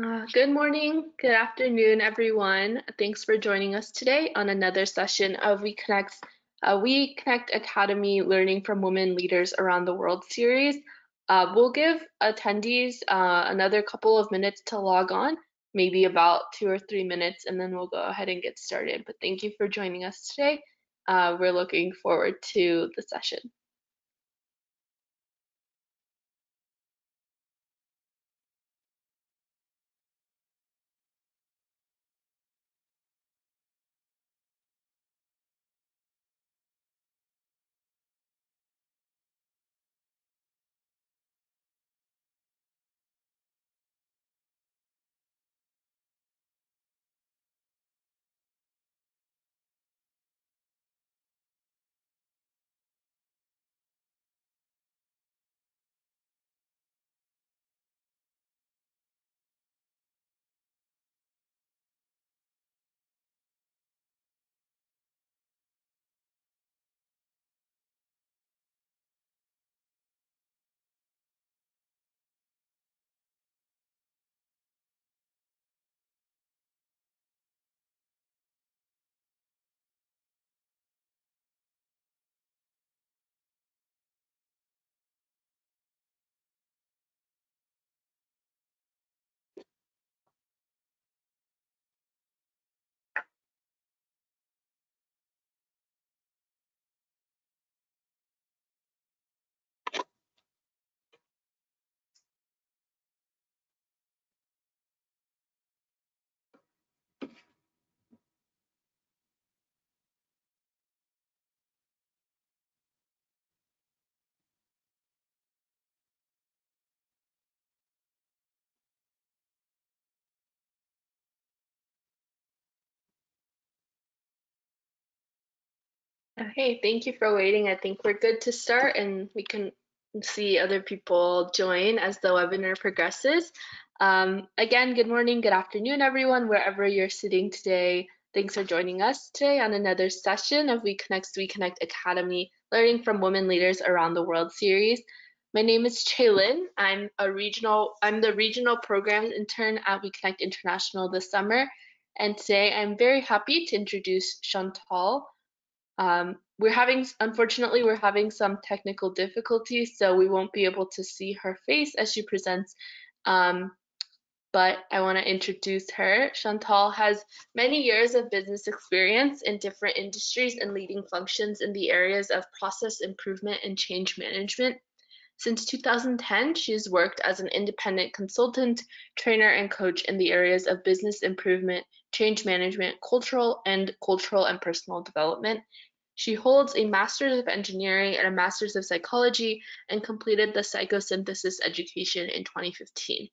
Good morning, good afternoon, everyone. Thanks for joining us today on another session of We Connect Academy Learning from Women Leaders Around the World series. We'll give attendees another couple of minutes to log on, maybe about 2 or 3 minutes, and then we'll go ahead and get started. But thank you for joining us today. We're looking forward to the session. Okay, thank you for waiting. I think we're good to start and we can see other people join as the webinar progresses. Again, good morning, good afternoon, everyone, wherever you're sitting today. Thanks for joining us today on another session of We Connect Academy Learning from Women Leaders Around the World series. My name is Chaylin. I'm the regional programs intern at We Connect International this summer. And today I'm very happy to introduce Chantal. Unfortunately, we're having some technical difficulties, so we won't be able to see her face as she presents. But I want to introduce her. Chantal has many years of business experience in different industries and leading functions in the areas of process improvement and change management. Since 2010, she has worked as an independent consultant, trainer, and coach in the areas of business improvement, change management, cultural and personal development. She holds a Master's of Engineering and a Master's of Psychology and completed the psychosynthesis education in 2015.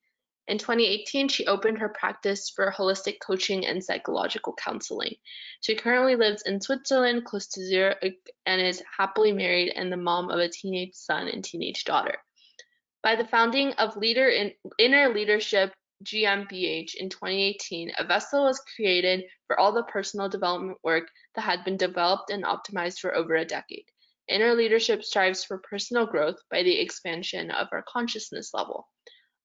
In 2018, she opened her practice for holistic coaching and psychological counseling. She currently lives in Switzerland, close to Zurich, and is happily married and the mom of a teenage son and teenage daughter. By the founding of Inner Leadership GmbH in 2018, a vessel was created for all the personal development work that had been developed and optimized for over a decade. Inner Leadership strives for personal growth by the expansion of our consciousness level.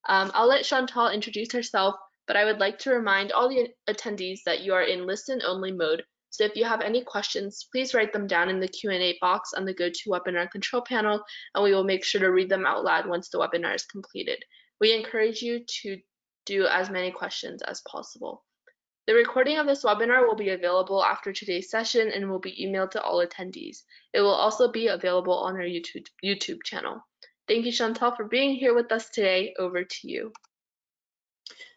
I'll let Chantal introduce herself, but I would like to remind all the attendees that you are in listen-only mode. So if you have any questions, please write them down in the Q&A box on the GoToWebinar control panel, and we will make sure to read them out loud once the webinar is completed. We encourage you to do as many questions as possible. The recording of this webinar will be available after today's session and will be emailed to all attendees. It will also be available on our YouTube channel. Thank you, Chantal, for being here with us today. Over to you.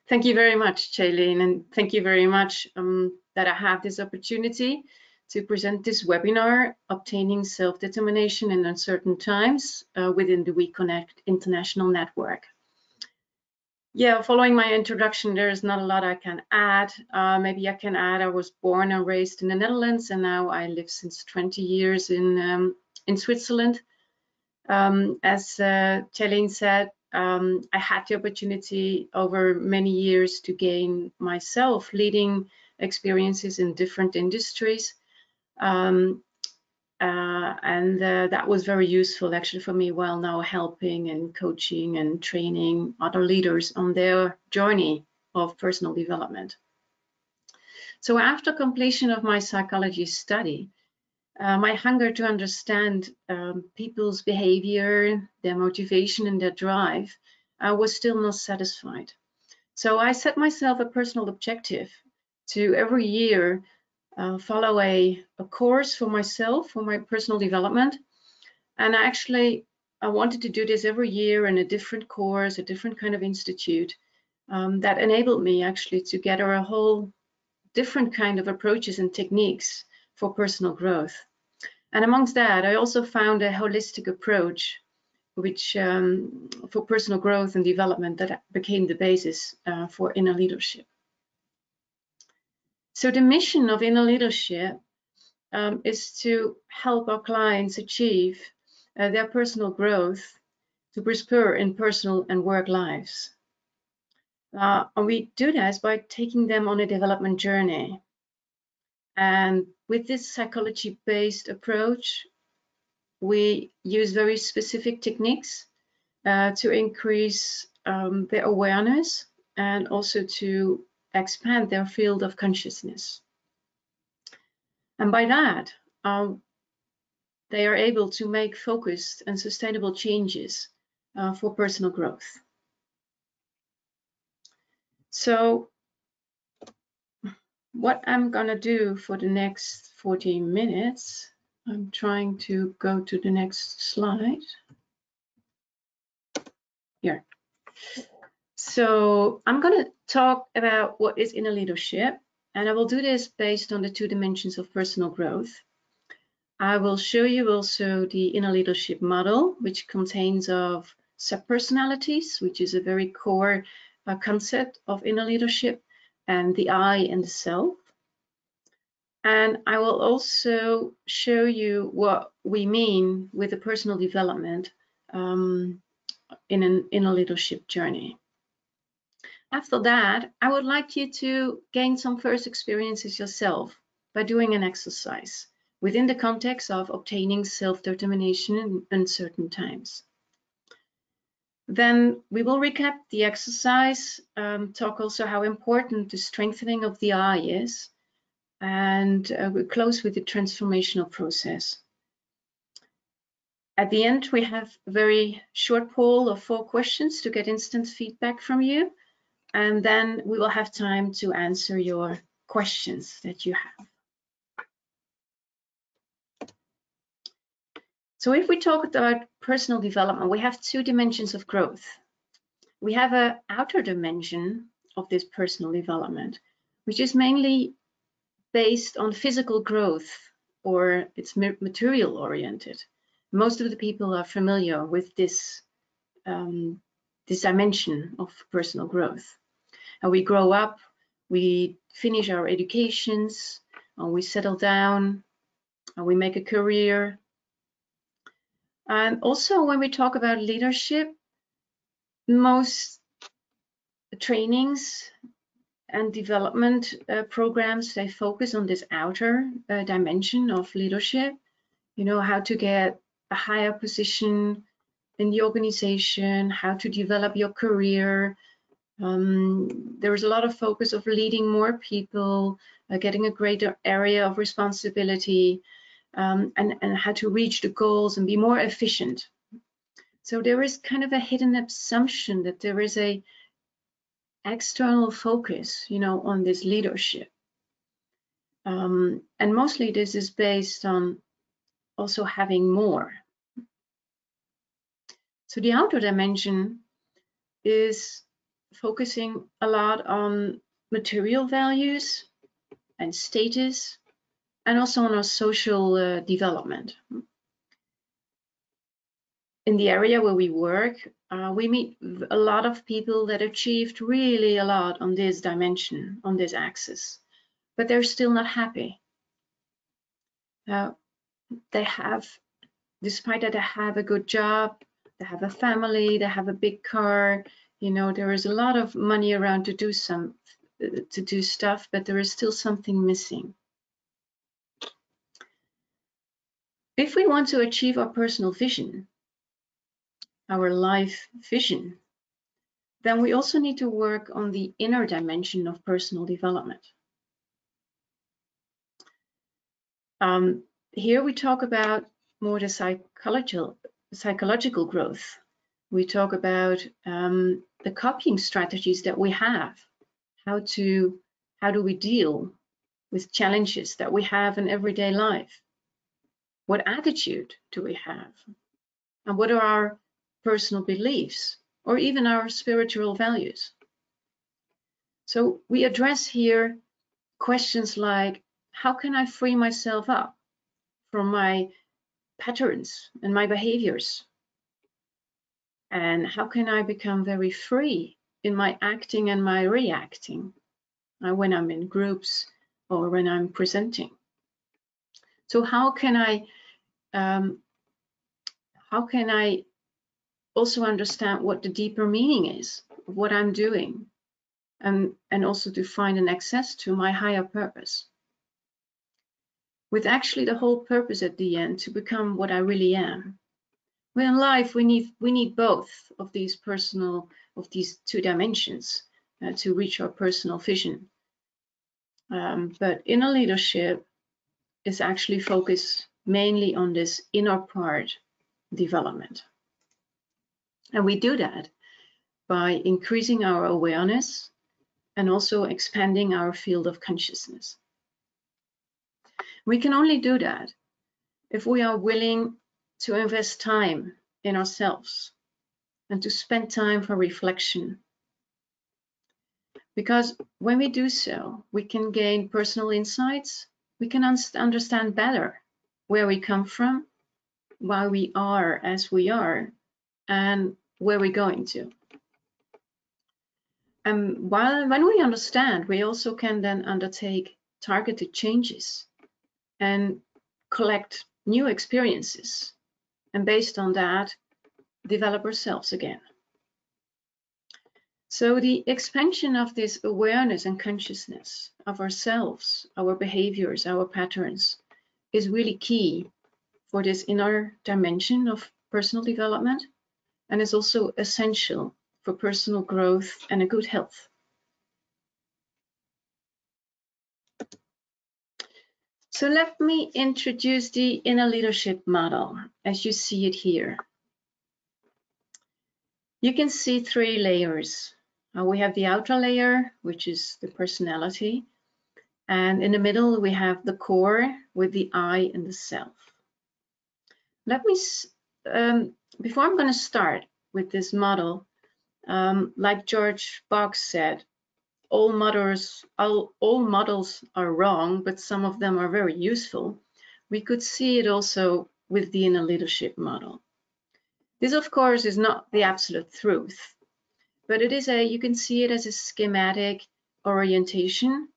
Thank you very much, Chaylin, and thank you very much that I have this opportunity to present this webinar, Obtaining Self-Determination in Uncertain Times, within the We Connect International Network. Yeah, following my introduction, there is not a lot I can add. Maybe I can add I was born and raised in the Netherlands, and now I live since 20 years in Switzerland. As Chaylin said, I had the opportunity over many years to gain myself leading experiences in different industries. That was very useful actually for me while now helping and coaching and training other leaders on their journey of personal development. So after completion of my psychology study, my hunger to understand people's behavior, their motivation and their drive was still not satisfied. So I set myself a personal objective to every year follow a course for myself, for my personal development. And I wanted to do this every year in a different course, a different kind of institute that enabled me actually to gather a whole different kind of approaches and techniques for personal growth. And amongst that, I also found a holistic approach which for personal growth and development that became the basis for inner leadership. So the mission of inner leadership is to help our clients achieve their personal growth to prosper in personal and work lives. And we do this by taking them on a development journey. And with this psychology-based approach, we use very specific techniques to increase their awareness and also to expand their field of consciousness. And by that, they are able to make focused and sustainable changes for personal growth. So what I'm gonna do for the next 40 minutes, I'm trying to go to the next slide. Here. So I'm gonna talk about what is inner leadership, and I will do this based on the 2 dimensions of personal growth. I will show you also the inner leadership model, which contains of subpersonalities, which is a very core concept of inner leadership, and the I and the self. And I will also show you what we mean with the personal development in an inner leadership journey. After that, I would like you to gain some first experiences yourself by doing an exercise within the context of obtaining self-determination in uncertain times. Then we will recap the exercise, talk also how important the strengthening of the I is, and we'll close with the transformational process. At the end, we have a very short poll of 4 questions to get instant feedback from you, and then we will have time to answer your questions that you have. So if we talk about personal development, we have 2 dimensions of growth. We have an outer dimension of this personal development, which is mainly based on physical growth, or it's material oriented. Most of the people are familiar with this, this dimension of personal growth. And we grow up, we finish our educations, and we settle down, and we make a career. And also when we talk about leadership, most trainings and development programs, they focus on this outer dimension of leadership, you know, how to get a higher position in the organization, how to develop your career. There is a lot of focus of leading more people, getting a greater area of responsibility, and how to reach the goals and be more efficient. So there is kind of a hidden assumption that there is a external focus, you know, on this leadership. And mostly this is based on also having more. So the outer dimension is focusing a lot on material values and status, and also on our social development. In the area where we work, we meet a lot of people that achieved really a lot on this dimension, on this axis, but they're still not happy. They have, despite that they have a good job, they have a family, they have a big car, you know, there is a lot of money around to do stuff, but there is still something missing. If we want to achieve our personal vision, our life vision, then we also need to work on the inner dimension of personal development. Here we talk about more the psychological growth. We talk about the coping strategies that we have, how do we deal with challenges that we have in everyday life? What attitude do we have? And what are our personal beliefs or even our spiritual values? So we address here questions like, how can I free myself up from my patterns and my behaviors? And how can I become very free in my acting and my reacting when I'm in groups or when I'm presenting? So how can I also understand what the deeper meaning is of what I'm doing, and also to find an access to my higher purpose, with actually the whole purpose at the end to become what I really am. Well, in life, we need both of these two dimensions to reach our personal vision. But inner leadership is actually focused mainly on this inner part development. And we do that by increasing our awareness and also expanding our field of consciousness. We can only do that if we are willing to invest time in ourselves and to spend time for reflection. Because when we do so, we can gain personal insights, we can understand better where we come from, why we are as we are, and where we're going to. And when we understand, we also can then undertake targeted changes and collect new experiences, and based on that, develop ourselves again. So the expansion of this awareness and consciousness of ourselves, our behaviors, our patterns, is really key for this inner dimension of personal development, and is also essential for personal growth and a good health. So let me introduce the inner leadership model as you see it here. You can see 3 layers. We have the outer layer, which is the personality, and in the middle we have the core with the I and the self. Let me, before I'm going to start with this model, like George Box said, all models are wrong, but some of them are very useful. We could see it also with the inner leadership model. This, of course, is not the absolute truth, but it is you can see it as a schematic orientation,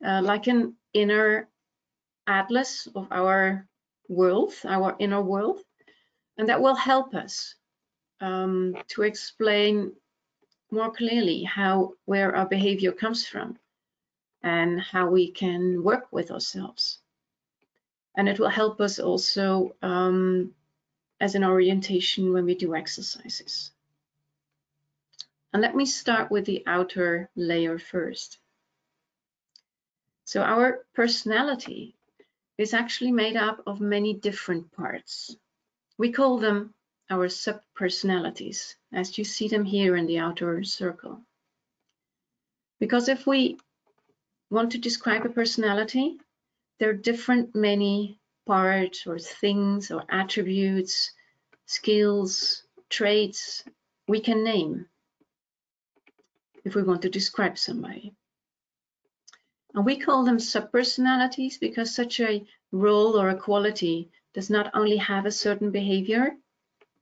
like an inner atlas of our world, our inner world, and that will help us to explain more clearly where our behavior comes from and how we can work with ourselves. And it will help us also as an orientation when we do exercises. And let me start with the outer layer first. So our personality is actually made up of many different parts. We call them our subpersonalities, as you see them here in the outer circle. Because if we want to describe a personality, there are many parts or things or attributes, skills, traits we can name if we want to describe somebody. And we call them subpersonalities because such a role or a quality does not only have a certain behavior,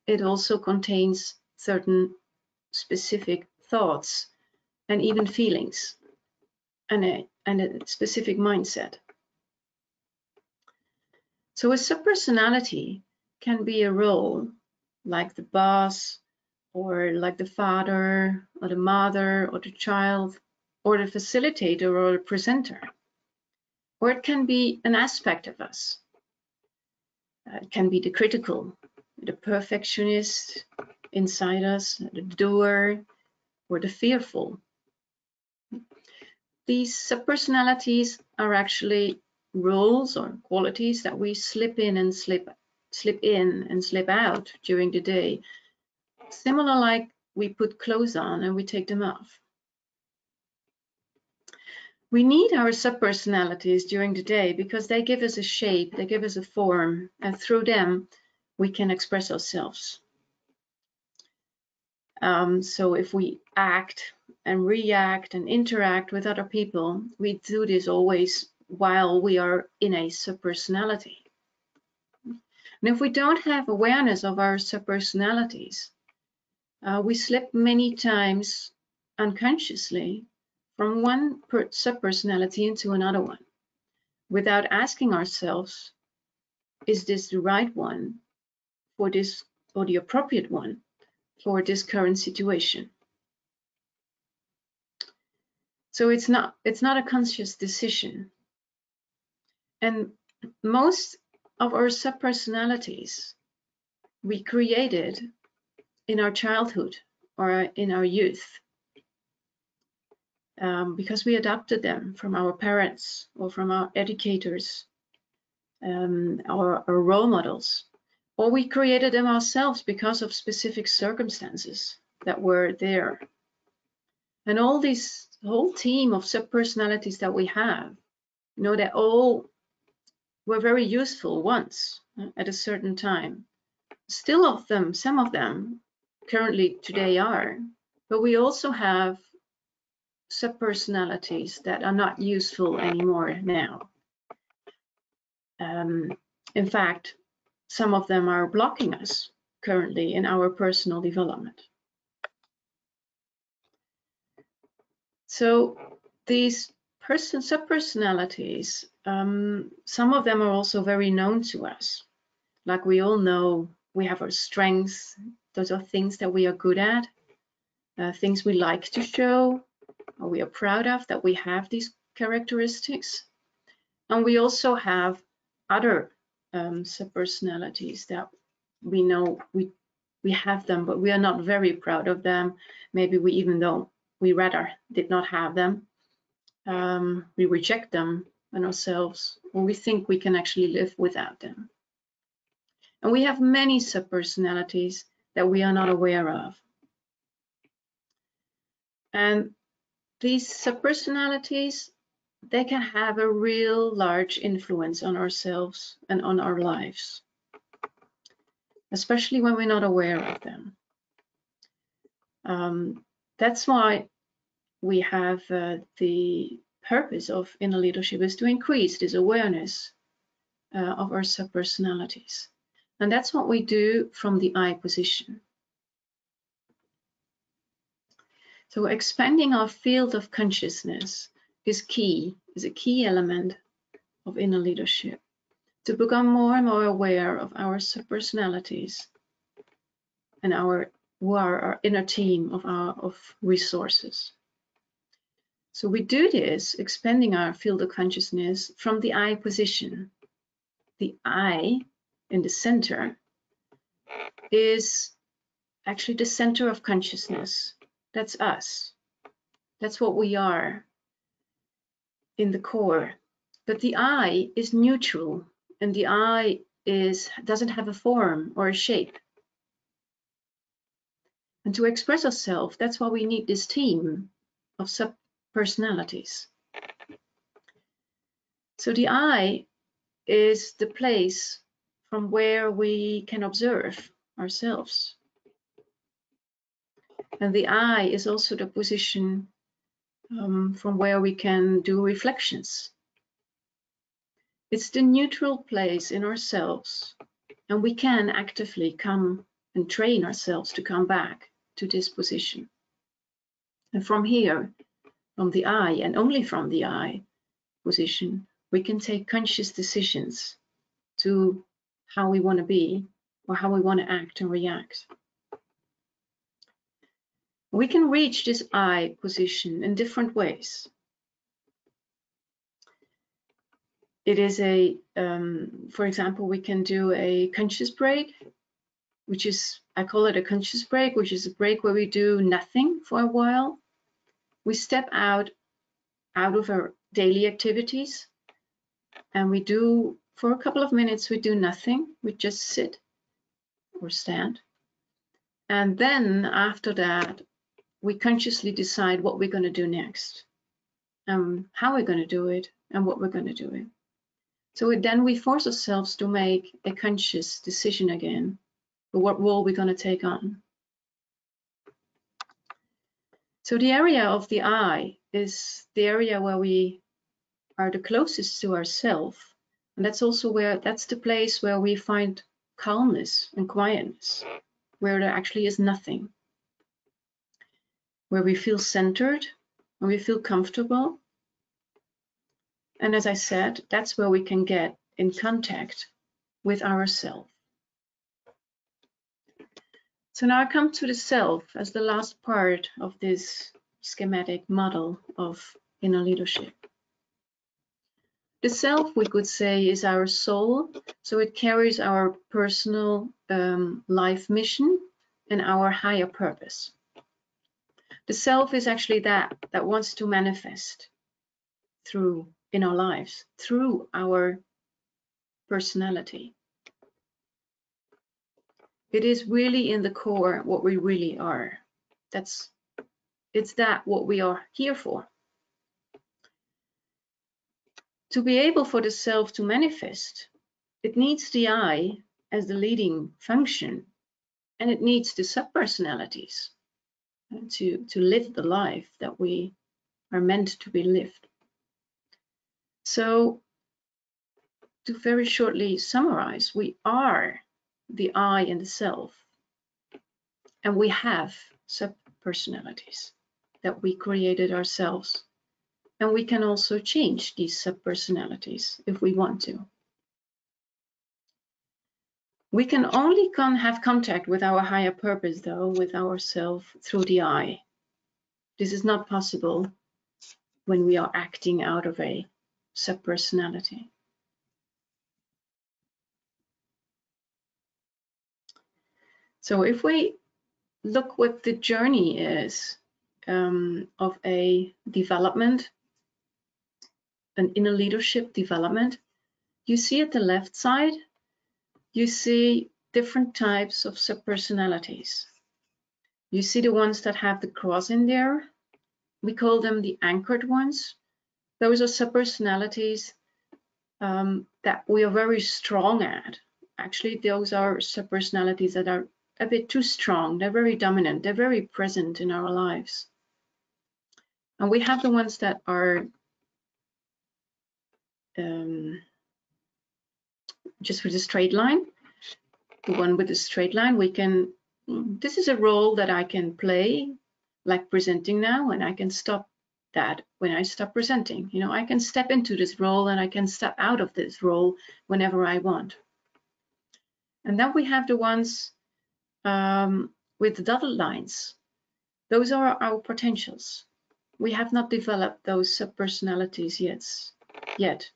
it also contains certain specific thoughts and even feelings and a specific mindset. So a subpersonality can be a role like the boss, or like the father, or the mother, or the child, or the facilitator, or the presenter. Or it can be an aspect of us. It can be the critical, the perfectionist inside us, the doer, or the fearful. These subpersonalities are actually roles or qualities that we slip in and slip out during the day. Similar like we put clothes on and we take them off. We need our subpersonalities during the day because they give us a shape, they give us a form, and through them we can express ourselves. So if we act and react and interact with other people, we do this always while we are in a subpersonality. And if we don't have awareness of our subpersonalities, we slip many times unconsciously from one subpersonality into another one without asking ourselves, is this the right one for this or the appropriate one for this current situation? So it's not a conscious decision. And most of our subpersonalities we created in our childhood or in our youth because we adopted them from our parents or from our educators or role models, or we created them ourselves because of specific circumstances that were there. And all this whole team of subpersonalities that we have, you know, they all were very useful once at a certain time. Still of them, some of them currently today are, but we also have subpersonalities that are not useful anymore now. In fact, some of them are blocking us currently in our personal development. So these subpersonalities, some of them are also very known to us. Like we all know, we have our strengths. Those are things that we are good at, things we like to show, or we are proud of, that we have these characteristics. And we also have other subpersonalities that we know we have them, but we are not very proud of them. Maybe we even though we rather did not have them. We reject them in ourselves, or we think we can actually live without them. And we have many subpersonalities that we are not aware of. And these subpersonalities, they can have a real large influence on ourselves and on our lives, especially when we're not aware of them. That's why we have the purpose of inner leadership is to increase this awareness of our subpersonalities. And that's what we do from the I position. So expanding our field of consciousness is a key element of inner leadership, to become more and more aware of our subpersonalities and our inner team of resources. So we do this, expanding our field of consciousness from the I position. The I in the center is actually the center of consciousness. That's us. That's what we are in the core. But the I is neutral, and the I doesn't have a form or a shape. And to express ourselves, that's why we need this team of subpersonalities. So the I is the place from where we can observe ourselves. And the I is also the position from where we can do reflections. It's the neutral place in ourselves, and we can actively come and train ourselves to come back to this position. And from here, from the I, and only from the I position, we can take conscious decisions to how we want to be or how we want to act and react. We can reach this I position in different ways. It is for example, we can do a conscious break which is, I call it a conscious break, which is a break where we do nothing for a while. We step out of our daily activities, and we do, for a couple of minutes, we do nothing. We just sit or stand. And then after that, we consciously decide what we're going to do next, how we're going to do it, and what we're going to do it. So then we force ourselves to make a conscious decision again for what role we're going to take on. So the area of the I is the area where we are the closest to ourselves, and that's also that's the place where we find calmness and quietness, where there actually is nothing, where we feel centered, where we feel comfortable. And as I said, that's where we can get in contact with ourselves. So now I come to the self as the last part of this schematic model of inner leadership. The self, we could say, is our soul, so it carries our personal life mission and our higher purpose. The self is actually that wants to manifest in our lives through our personality. It is really in the core what we really are. It's what we are here for. To be able for the self to manifest, it needs the I as the leading function, and it needs the subpersonalities to live the life that we are meant to be lived. So to very shortly summarize, we are the I and the self, and we have subpersonalities that we created ourselves. And we can also change these subpersonalities if we want to. We can only have contact with our higher purpose, though, with ourselves through the I. This is not possible when we are acting out of a subpersonality. So if we look what the journey is of a development, an inner leadership development, you see at the left side, you see different types of subpersonalities. You see the ones that have the cross in there. We call them the anchored ones. Those are subpersonalities that we are very strong at. Actually, those are subpersonalities that are a bit too strong. They're very dominant. They're very present in our lives. And we have the ones that are just with a straight line. The one with the straight line, this is a role that I can play, like presenting now, and I can stop that when I stop presenting. You know, I can step into this role and I can step out of this role whenever I want. And then we have the ones with the dotted lines. Those are our potentials. We have not developed those subpersonalities yet.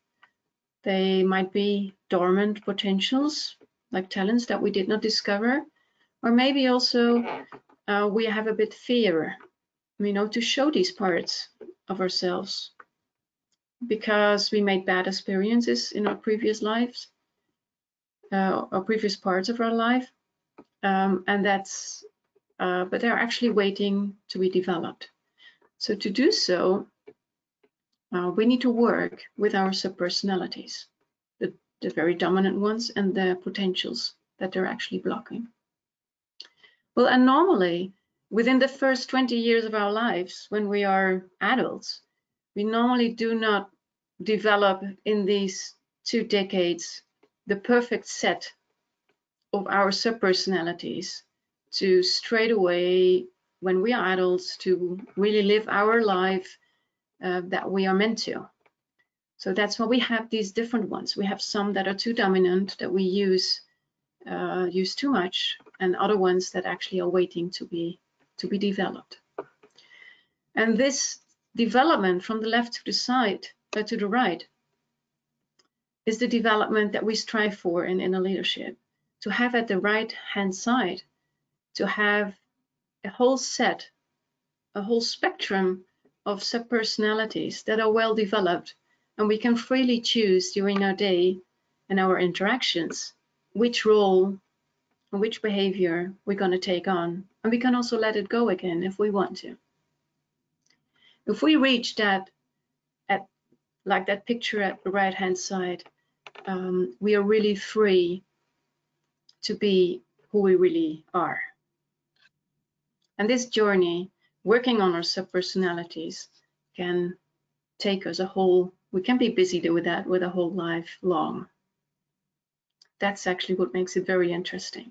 They might be dormant potentials, like talents that we did not discover, or maybe also we have a bit fear, you know, to show these parts of ourselves because we made bad experiences in our previous lives, or previous parts of our life, and that's, but they're actually waiting to be developed. So to do so, we need to work with our subpersonalities, the very dominant ones and the potentials that they're actually blocking. Well, and normally within the first 20 years of our lives, when we are adults, we normally do not develop in these 2 decades the perfect set of our subpersonalities to straight away, when we are adults, to really live our life that we are meant to. So that's why we have these different ones. We have some that are too dominant, that we use too much, and other ones that actually are waiting to be developed. And this development from the left to the side, to the right, is the development that we strive for in inner leadership, to have at the right hand side, to have a whole set, a whole spectrum of subpersonalities that are well developed, and we can freely choose during our day and our interactions which role and which behavior we're going to take on, and we can also let it go again if we want to. If we reach that, at like that picture at the right hand side, we are really free to be who we really are. And this journey, working on our subpersonalities, can take us a whole, we can be busy with that with a whole life long. That's actually what makes it very interesting.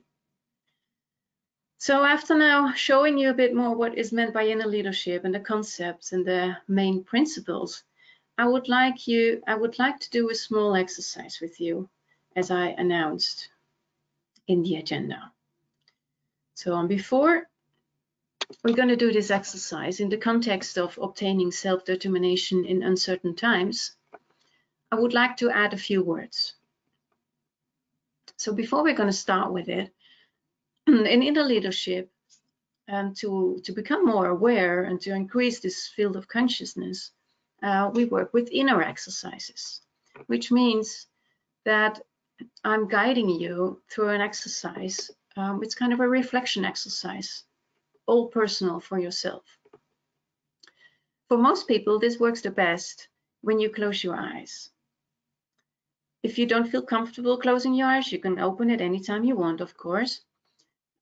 So after now showing you a bit more what is meant by inner leadership and the concepts and the main principles, I would like to do a small exercise with you, as I announced in the agenda. So before we're going to do this exercise in the context of obtaining self-determination in uncertain times, I would like to add a few words. So before we're going to start with it, in inner leadership, and to become more aware and to increase this field of consciousness, we work with inner exercises, which means that I'm guiding you through an exercise. It's kind of a reflection exercise, all personal for yourself. For most people, this works the best when you close your eyes. If you don't feel comfortable closing your eyes, you can open it anytime you want, of course.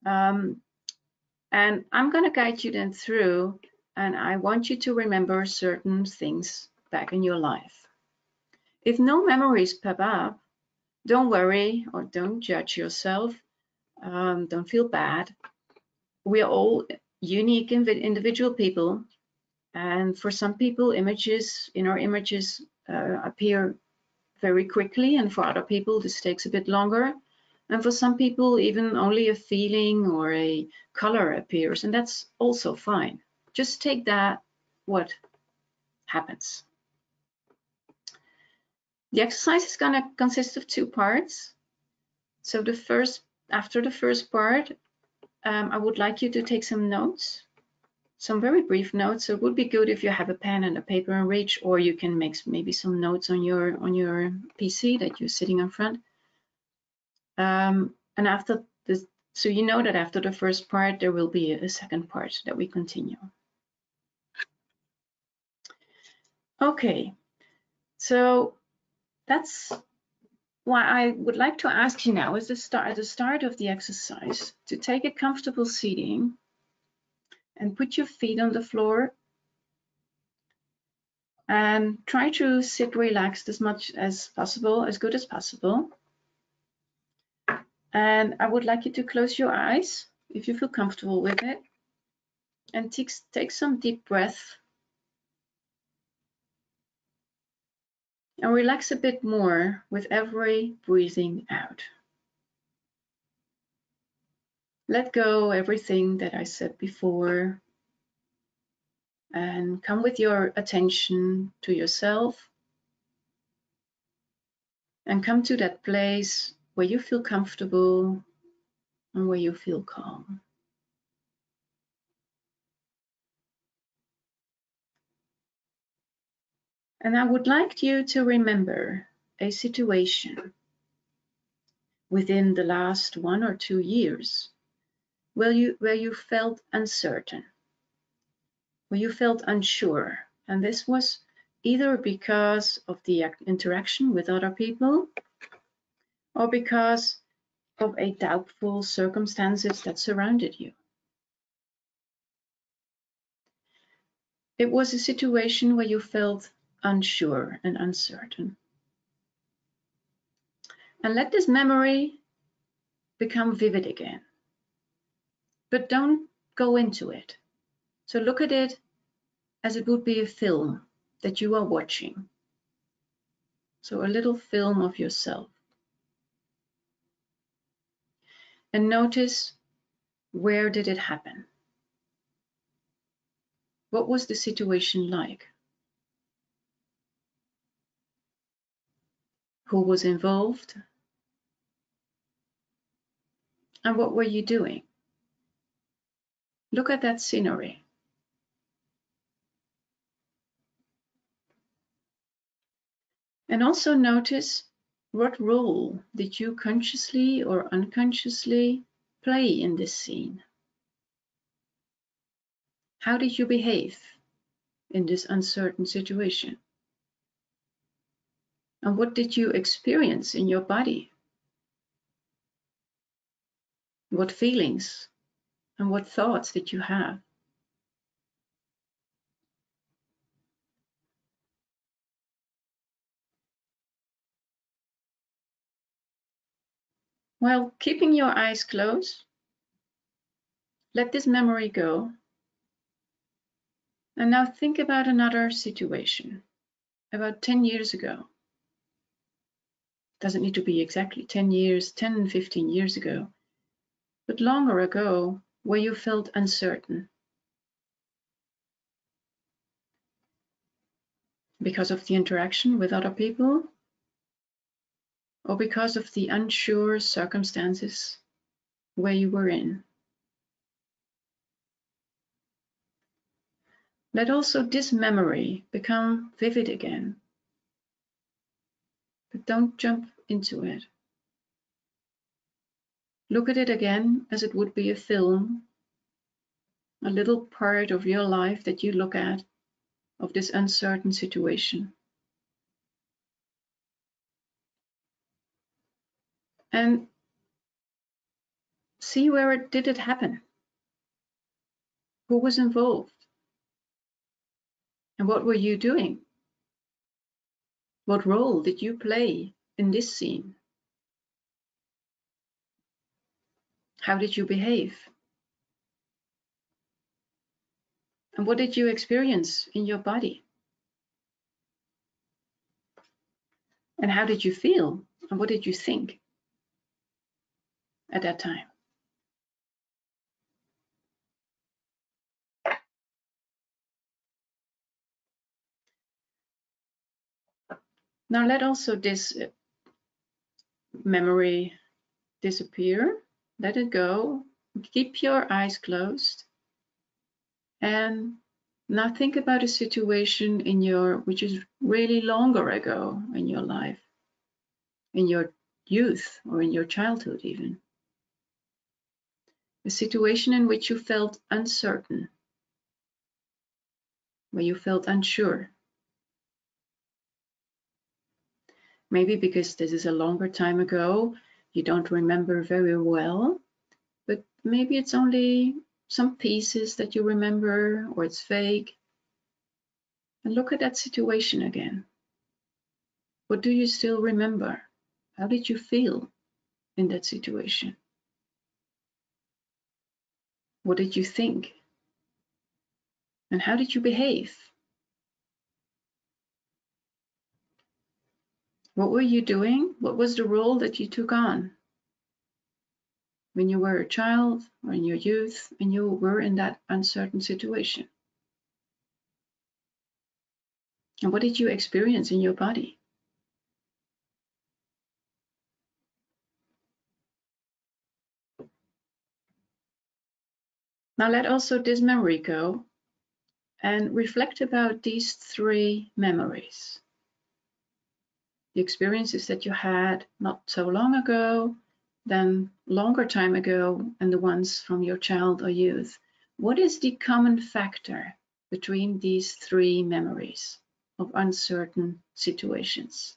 And I'm going to guide you then through, and I want you to remember certain things back in your life. If no memories pop up, don't worry or don't judge yourself. Don't feel bad. We are all unique individual people, and for some people, inner images appear very quickly, and for other people, this takes a bit longer. And for some people, even only a feeling or a color appears, and that's also fine. Just take that, what happens. The exercise is going to consist of two parts. So after the first part, I would like you to take some notes, some very brief notes. So it would be good if you have a pen and a paper in reach, or you can make maybe some notes on your PC that you're sitting in front. And after this, so you know that after the first part, there will be a second part that we continue. Okay, so that's why I would like to ask you now, at the start of the exercise, to take a comfortable seating and put your feet on the floor and try to sit relaxed as much as possible, as good as possible. And I would like you to close your eyes if you feel comfortable with it, and take some deep breath and relax a bit more with every breathing out. Let go everything that I said before and come with your attention to yourself and come to that place where you feel comfortable and where you feel calm. And I would like you to remember a situation within the last 1 or 2 years where you felt uncertain, where you felt unsure. And this was either because of the interaction with other people or because of a doubtful circumstances that surrounded you. It was a situation where you felt unsure and uncertain. And let this memory become vivid again. But don't go into it. So look at it as it would be a film that you are watching. So a little film of yourself. And notice, where did it happen? What was the situation like? Who was involved? And what were you doing? Look at that scenery. And also notice, what role did you consciously or unconsciously play in this scene? How did you behave in this uncertain situation? And what did you experience in your body? What feelings and what thoughts did you have? While keeping your eyes closed, let this memory go. And now think about another situation, about 10 years ago. Doesn't need to be exactly 10 years, 10, 15 years ago, but longer ago, where you felt uncertain because of the interaction with other people, or because of the unsure circumstances where you were in. Let also this memory become vivid again, but don't jump into it. Look at it again as it would be a film, a little part of your life that you look at of this uncertain situation. And see where did it happen? Who was involved? And what were you doing? What role did you play in this scene? How did you behave? And what did you experience in your body? And how did you feel? And what did you think at that time? Now let also this memory disappear. Let it go. Keep your eyes closed. And now think about a situation which is really longer ago in your life, in your youth or in your childhood even. A situation in which you felt uncertain, where you felt unsure. Maybe because this is a longer time ago, you don't remember very well, but maybe it's only some pieces that you remember, or it's vague. And look at that situation again. What do you still remember? How did you feel in that situation? What did you think? And how did you behave? What were you doing? What was the role that you took on when you were a child or in your youth and you were in that uncertain situation? And what did you experience in your body? Now let also this memory go and reflect about these three memories. The experiences that you had not so long ago, then longer time ago, and the ones from your child or youth. What is the common factor between these three memories of uncertain situations?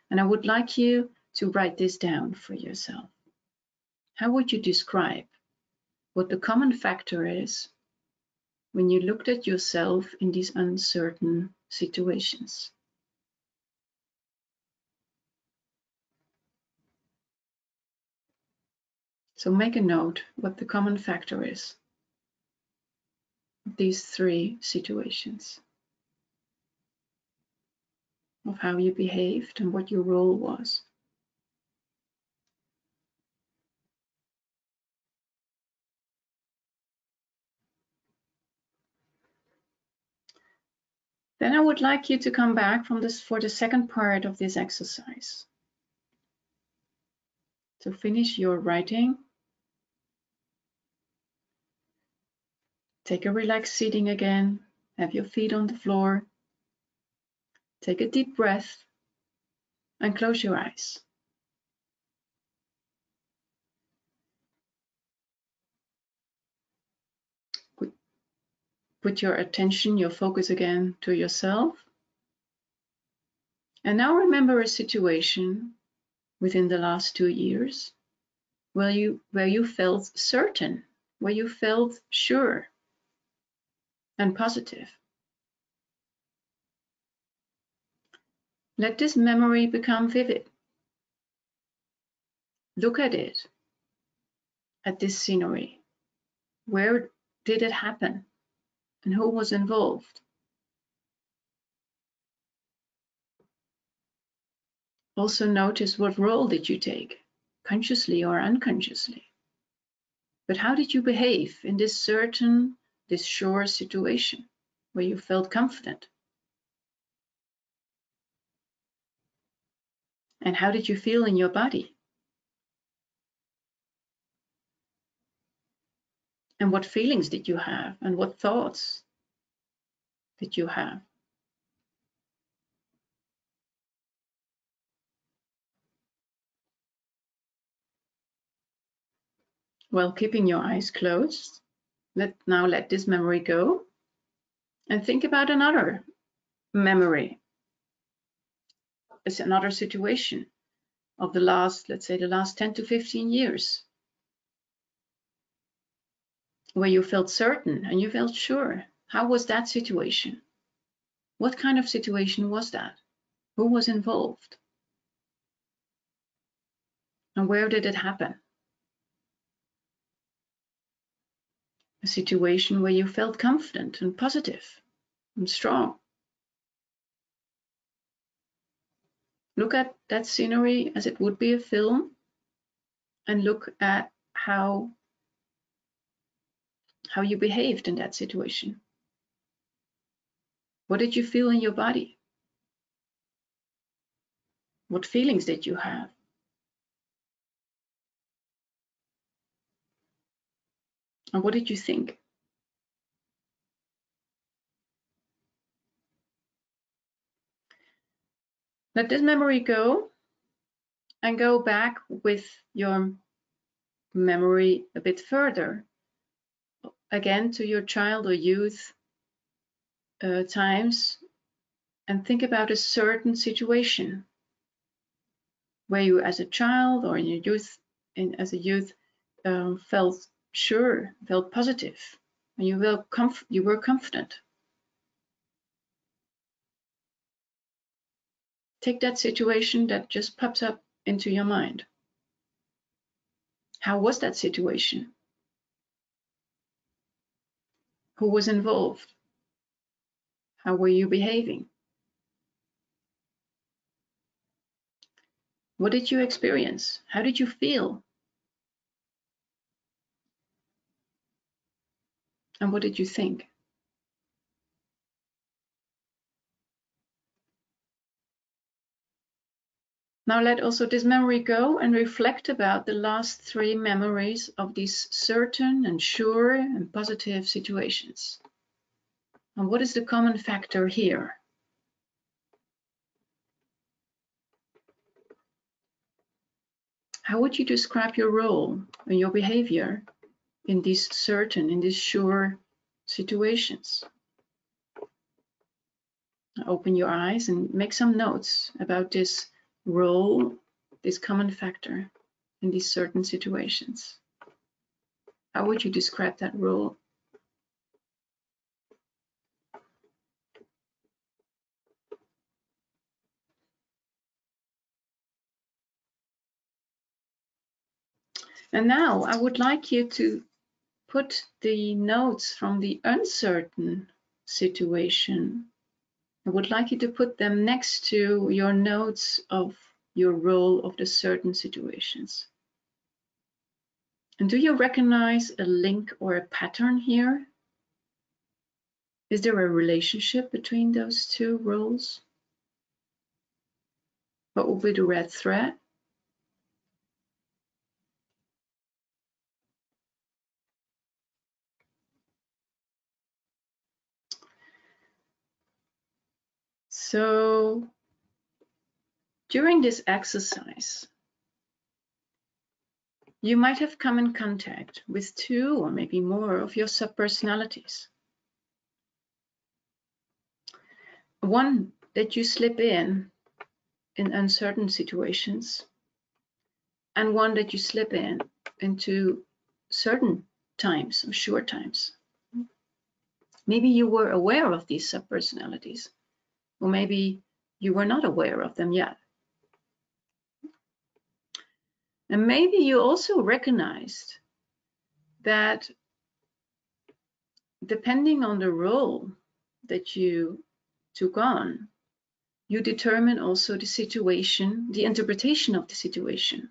And I would like you to write this down for yourself. How would you describe what the common factor is when you looked at yourself in these uncertain situations? So make a note what the common factor is of these three situations, of how you behaved and what your role was. Then I would like you to come back for the second part of this exercise. So finish your writing. Take a relaxed seating again. Have your feet on the floor. Take a deep breath and close your eyes. Put your attention, your focus again to yourself. And now remember a situation within the last 2 years where you felt certain, where you felt sure and positive. Let this memory become vivid. Look at it, at this scenery. Where did it happen? And who was involved? Also notice, what role did you take, consciously or unconsciously? But how did you behave in this certain, this sure situation where you felt confident? And how did you feel in your body? And what feelings did you have? And what thoughts did you have? While keeping your eyes closed, now let this memory go and think about another memory. It's another situation of the last, let's say, the last 10 to 15 years, where you felt certain and you felt sure. How was that situation? What kind of situation was that? Who was involved? And where did it happen? A situation where you felt confident and positive and strong. Look at that scenery as it would be a film, and look at how you behaved in that situation. What did you feel in your body? What feelings did you have? And what did you think? Let this memory go and go back with your memory a bit further, again to your child or youth times, and think about a certain situation where you as a child or in your youth, as a youth, felt sure, felt positive, and you were confident. Take that situation that just pops up into your mind. How was that situation? Who was involved? How were you behaving? What did you experience? How did you feel? And what did you think? Now let also this memory go and reflect about the last 3 memories of these certain and sure and positive situations. And what is the common factor here? How would you describe your role and your behavior in these certain, in these sure situations? Open your eyes and make some notes about this role, this common factor in these certain situations. How would you describe that role? And now I would like you to put the notes from the uncertain situation. I would like you to put them next to your notes of your role of the certain situations. And do you recognize a link or a pattern here? Is there a relationship between those 2 roles? What would be the red thread? So during this exercise, you might have come in contact with 2 or maybe more of your subpersonalities. One that you slip in uncertain situations, and one that you slip into certain times or short times. Maybe you were aware of these subpersonalities, or maybe you were not aware of them yet. And maybe you also recognized that depending on the role that you took on, you determine also the situation, the interpretation of the situation.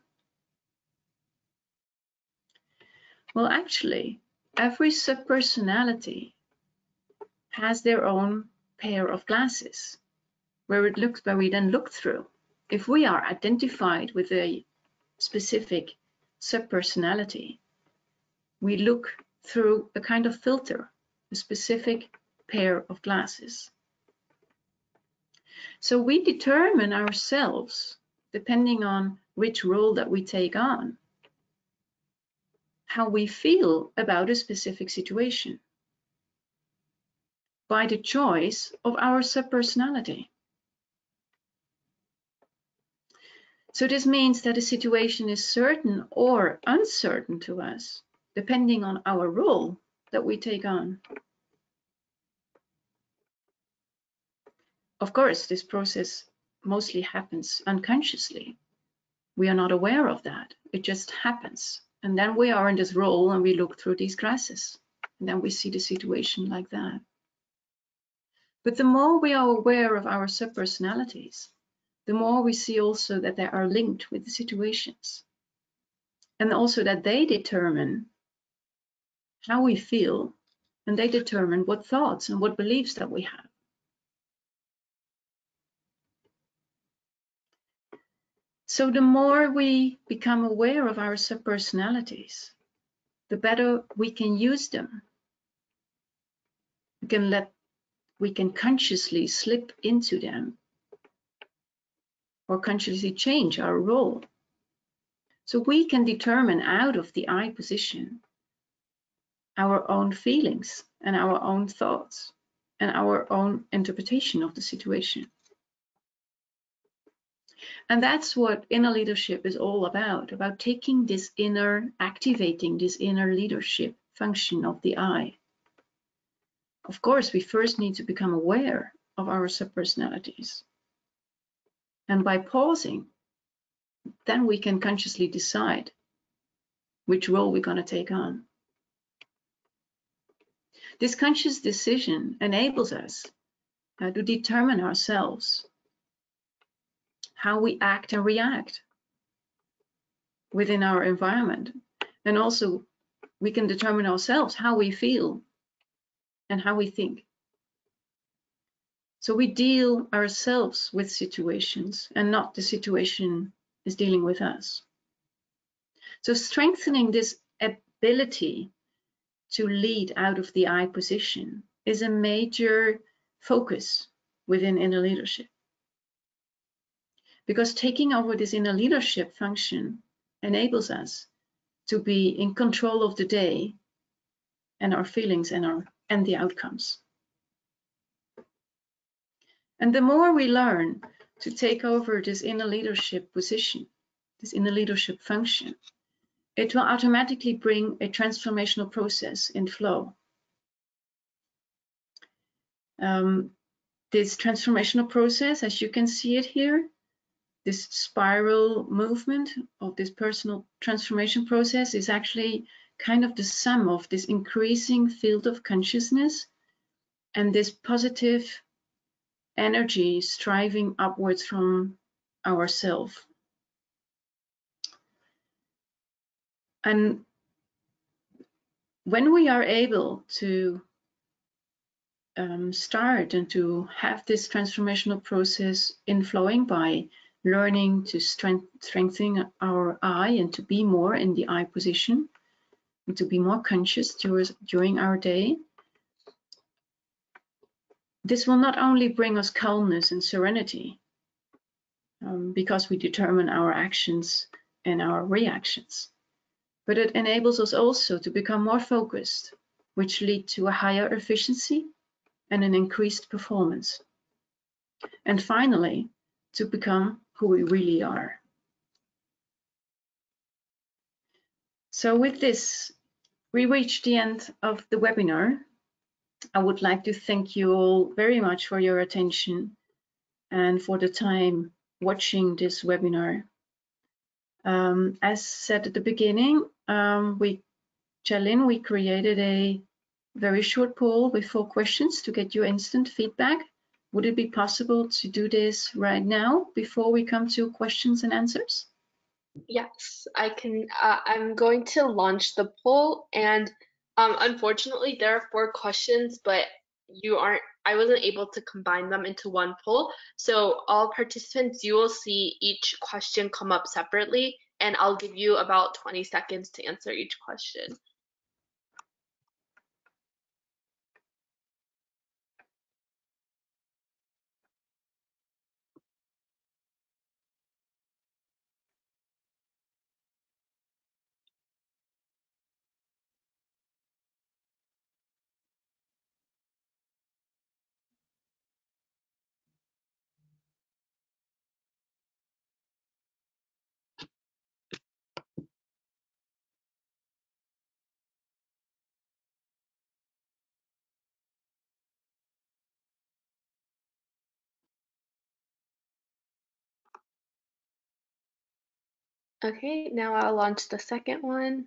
Well, actually, every subpersonality has their own pair of glasses where we then look through. If we are identified with a specific subpersonality, we look through a kind of filter, a specific pair of glasses. So we determine ourselves, depending on which role that we take on, how we feel about a specific situation by the choice of our subpersonality. So this means that a situation is certain or uncertain to us, depending on our role that we take on. Of course, this process mostly happens unconsciously. We are not aware of that. It just happens. And then we are in this role and we look through these glasses. And then we see the situation like that. But the more we are aware of our subpersonalities, the more we see also that they are linked with the situations. And also that they determine how we feel, and they determine what thoughts and what beliefs that we have. So the more we become aware of our subpersonalities, the better we can use them. We can consciously slip into them or consciously change our role. So we can determine out of the I position our own feelings and our own thoughts and our own interpretation of the situation. And that's what inner leadership is all about taking this activating this inner leadership function of the I. Of course, we first need to become aware of our subpersonalities. And by pausing, then we can consciously decide which role we're going to take on. This conscious decision enables us to determine ourselves, how we act and react within our environment. And also, we can determine ourselves how we feel and how we think. So we deal ourselves with situations and not the situation is dealing with us. So strengthening this ability to lead out of the I position is a major focus within inner leadership. Because taking over this inner leadership function enables us to be in control of the day and our feelings and the outcomes. And the more we learn to take over this inner leadership position, this inner leadership function, it will automatically bring a transformational process in flow. This transformational process, as you can see it here, this spiral movement of this personal transformation process is actually kind of the sum of this increasing field of consciousness and this positive energy striving upwards from ourself. And when we are able to start and to have this transformational process inflowing by learning to strengthen our I and to be more in the I position and to be more conscious during our day, This will not only bring us calmness and serenity, because we determine our actions and our reactions, but it enables us also to become more focused, which lead to a higher efficiency and an increased performance. And finally, to become who we really are. So with this, we reached the end of the webinar. I would like to thank you all very much for your attention and for the time watching this webinar. As said at the beginning, we created a very short poll with 4 questions to get your instant feedback. Would it be possible to do this right now before we come to questions and answers? Yes, I can. I'm going to launch the poll, and unfortunately, there are 4 questions, but I wasn't able to combine them into one poll. So all participants, you will see each question come up separately, and I'll give you about 20 seconds to answer each question. Okay, now I'll launch the second one.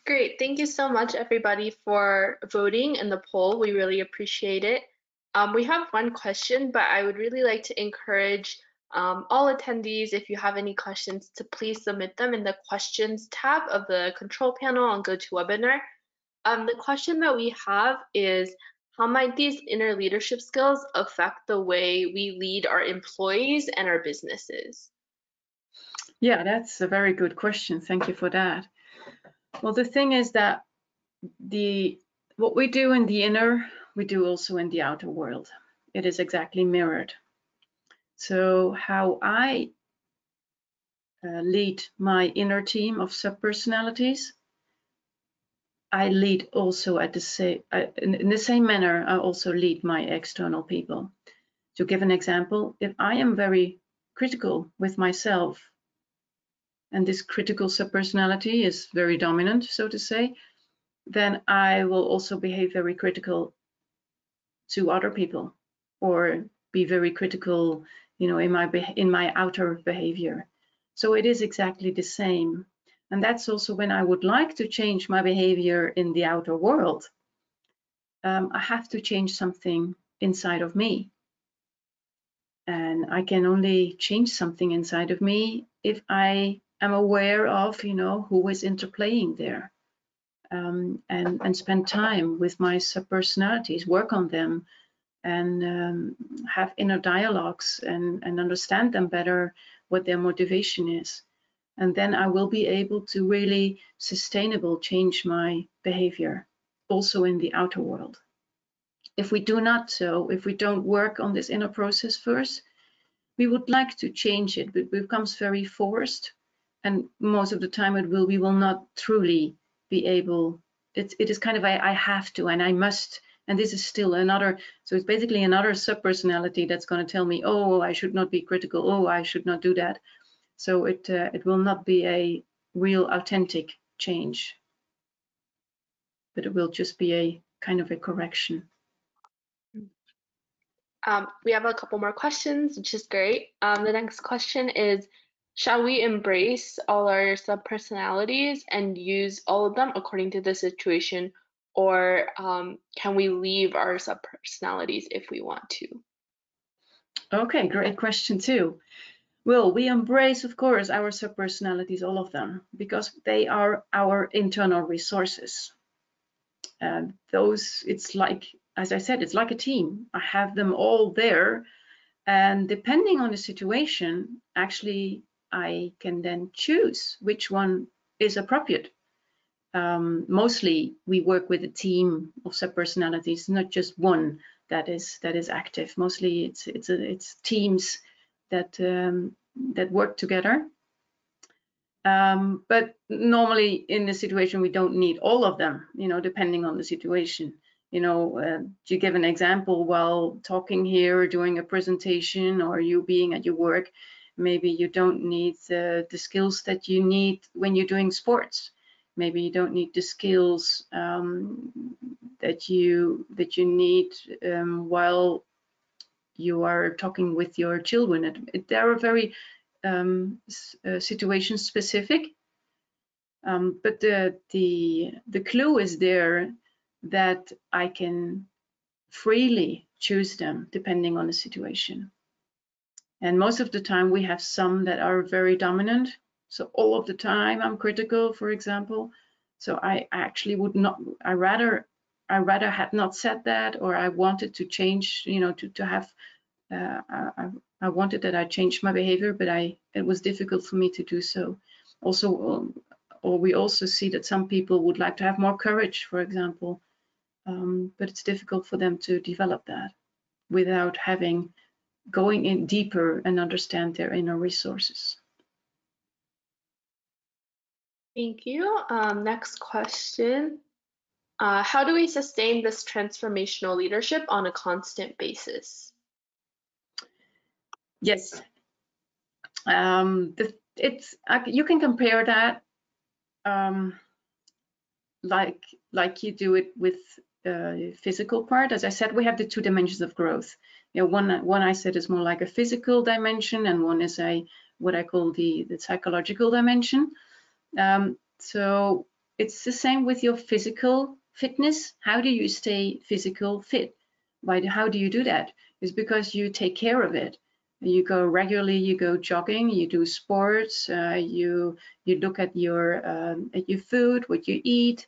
Great. Thank you so much, everybody, for voting in the poll. We really appreciate it. We have one question, but I would really like to encourage all attendees, if you have any questions, to please submit them in the questions tab of the control panel on GoToWebinar. The question that we have is, how might these inner leadership skills affect the way we lead our employees and our businesses? Yeah, that's a very good question. Thank you for that. Well, the thing is that what we do in the inner, we do also in the outer world. It is exactly mirrored. So how I lead my inner team of subpersonalities, I lead also at the same in the same manner. I also lead my external people. To give an example, if I am very critical with myself and this critical subpersonality is very dominant, so to say, then I will also behave very critical to other people, or be very critical, in my outer behavior. So it is exactly the same. And that's also when I would like to change my behavior in the outer world. I have to change something inside of me. And I can only change something inside of me if I am aware of, who is interplaying there. And spend time with my subpersonalities, work on them, and have inner dialogues and understand them better, what their motivation is. And then I will be able to really sustainable change my behavior, also in the outer world. If we do not so, if we don't work on this inner process first, we would like to change it, but it becomes very forced. And most of the time we will not truly be able, it is kind of I have to and I must, and this is still another, so it's basically another subpersonality that's going to tell me, oh, I should not be critical, oh, I should not do that. So it will not be a real authentic change, but it will just be a kind of a correction. We have a couple more questions, which is great. The next question is, shall we embrace all our subpersonalities and use all of them according to the situation, or can we leave our subpersonalities if we want to? Okay, great question too. Well, we embrace, of course, our subpersonalities, all of them, because they are our internal resources. It's like, as I said, it's like a team. I have them all there. And depending on the situation, actually, I can then choose which one is appropriate. Mostly, we work with a team of subpersonalities, not just one that is active. Mostly, it's teams that work together. But normally, in the situation, we don't need all of them. Depending on the situation. To give an example, while talking here or doing a presentation, or you being at your work, maybe you don't need the skills that you need when you're doing sports. Maybe you don't need the skills that you need while you are talking with your children. They are very situation specific, but the clue is there that I can freely choose them depending on the situation. And most of the time we have some that are very dominant. So all of the time I'm critical, for example. So I actually would not, I rather had not said that, or I wanted to change, to have, I wanted that I changed my behavior, but it was difficult for me to do so. Also, or we also see that some people would like to have more courage, for example, but it's difficult for them to develop that without going in deeper and understand their inner resources. Thank you. Next question. How do we sustain this transformational leadership on a constant basis? Yes. You can compare that like you do it with physical part. As I said, we have the two dimensions of growth. One I said is more like a physical dimension, and one is what I call the psychological dimension. So it's the same with your physical fitness. How do you stay physical fit? How do you do that? It's because you take care of it. You go regularly, you go jogging, you do sports, you look at your food, what you eat,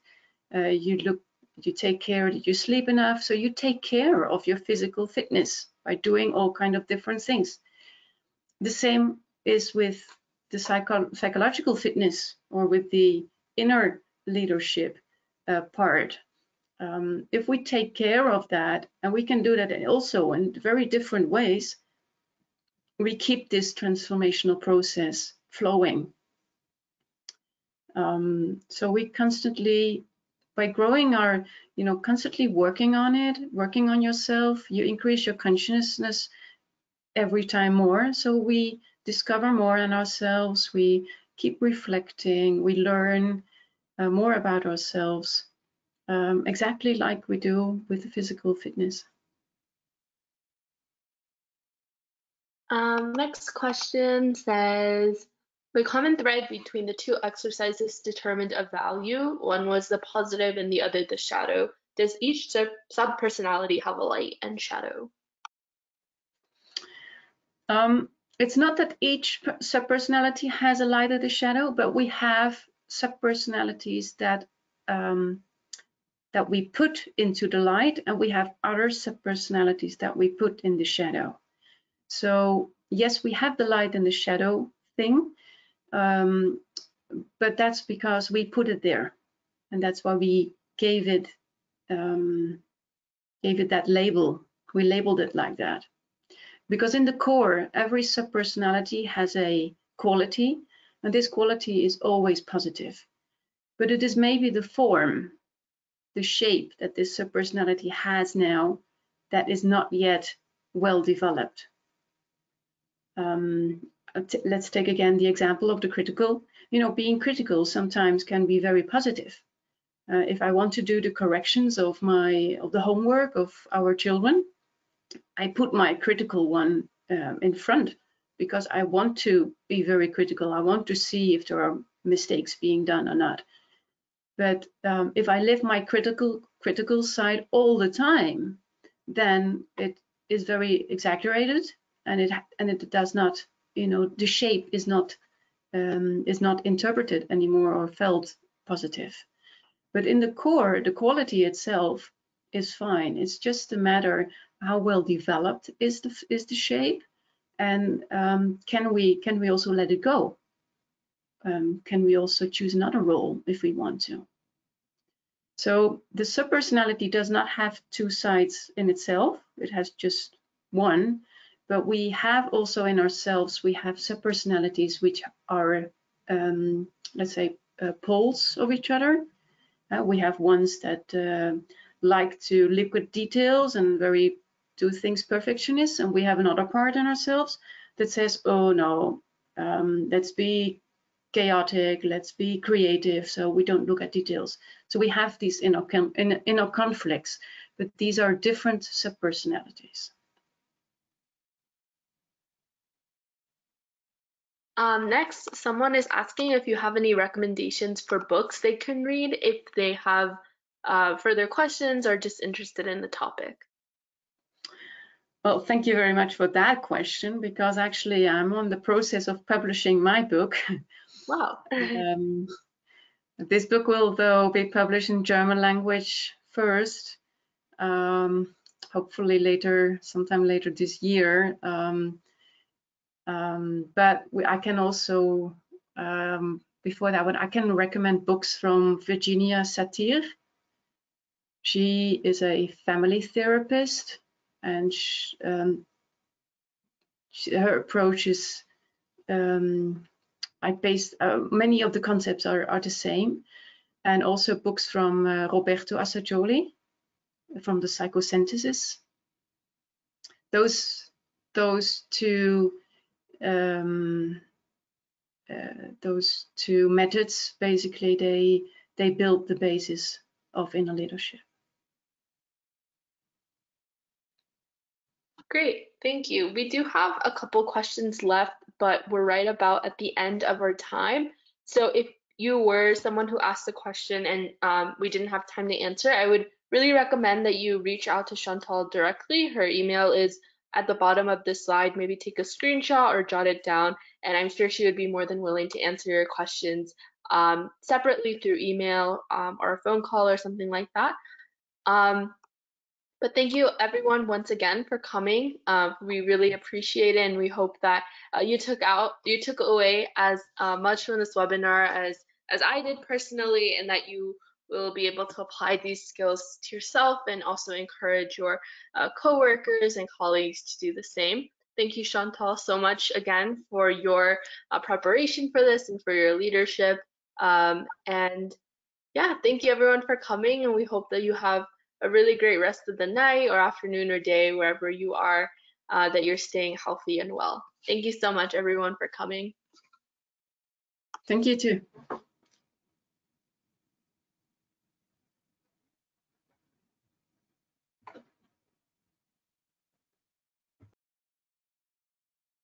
you take care that you sleep enough. So you take care of your physical fitness by doing all kind of different things. The same is with the psychological fitness, or with the inner leadership part. If we take care of that, and we can do that also in very different ways, we keep this transformational process flowing. So we constantly, by growing our, constantly working on it, working on yourself, you increase your consciousness every time more. So we discover more in ourselves. We keep reflecting, we learn more about ourselves, exactly like we do with the physical fitness. Next question says, the common thread between the two exercises determined a value. One was the positive and the other the shadow. Does each sub-personality have a light and shadow? It's not that each subpersonality has a light or the shadow, but we have subpersonalities that that we put into the light, and we have other subpersonalities that we put in the shadow. So yes, we have the light and the shadow thing, but that's because we put it there, and that's why we gave it that label. We labeled it like that. Because in the core, every subpersonality has a quality, and this quality is always positive. But it is maybe the form, the shape that this subpersonality has now that is not yet well developed. Let's take again the example of the critical. You know, being critical sometimes can be very positive. If I want to do the corrections of the homework of our children, I put my critical one in front because I want to be very critical. I want to see if there are mistakes being done or not. But if I live my critical side all the time, then it is very exaggerated, and it does not, you know, the shape is not interpreted anymore or felt positive. But in the core, the quality itself is fine. It's just a matter how well developed is the shape, and can we also let it go? Can we also choose another role if we want to? So the subpersonality does not have two sides in itself. It has just one. But we have also in ourselves, we have subpersonalities which are, let's say, poles of each other. We have ones that like to look at details and do things perfectionist, and we have another part in ourselves that says, oh no, let's be chaotic, let's be creative, so we don't look at details. So we have these inner conflicts, but these are different subpersonalities. Next, someone is asking if you have any recommendations for books they can read if they have further questions or just interested in the topic. Well, thank you very much for that question, because actually I'm on the process of publishing my book. Wow. This book will, though, be published in German language first, hopefully sometime later this year. But I can also, before that one, I can recommend books from Virginia Satir. She is a family therapist, and her approach is, many of the concepts are the same. And also books from Roberto Assagioli from the Psychosynthesis. Those two methods, basically, they build the basis of inner leadership. Great, thank you. We do have a couple questions left, but we're right about at the end of our time. So if you were someone who asked the question and we didn't have time to answer, I would really recommend that you reach out to Chantal directly. Her email is at the bottom of this slide. Maybe take a screenshot or jot it down, and I'm sure she would be more than willing to answer your questions separately through email or a phone call or something like that. But thank you everyone once again for coming. We really appreciate it, and we hope that you took away as much from this webinar as I did personally, and that you will be able to apply these skills to yourself and also encourage your coworkers and colleagues to do the same. Thank you, Chantal, so much again for your preparation for this and for your leadership. And yeah, thank you everyone for coming, and we hope that you have a really great rest of the night or afternoon or day, wherever you are, that you're staying healthy and well. Thank you so much, everyone, for coming. Thank you too.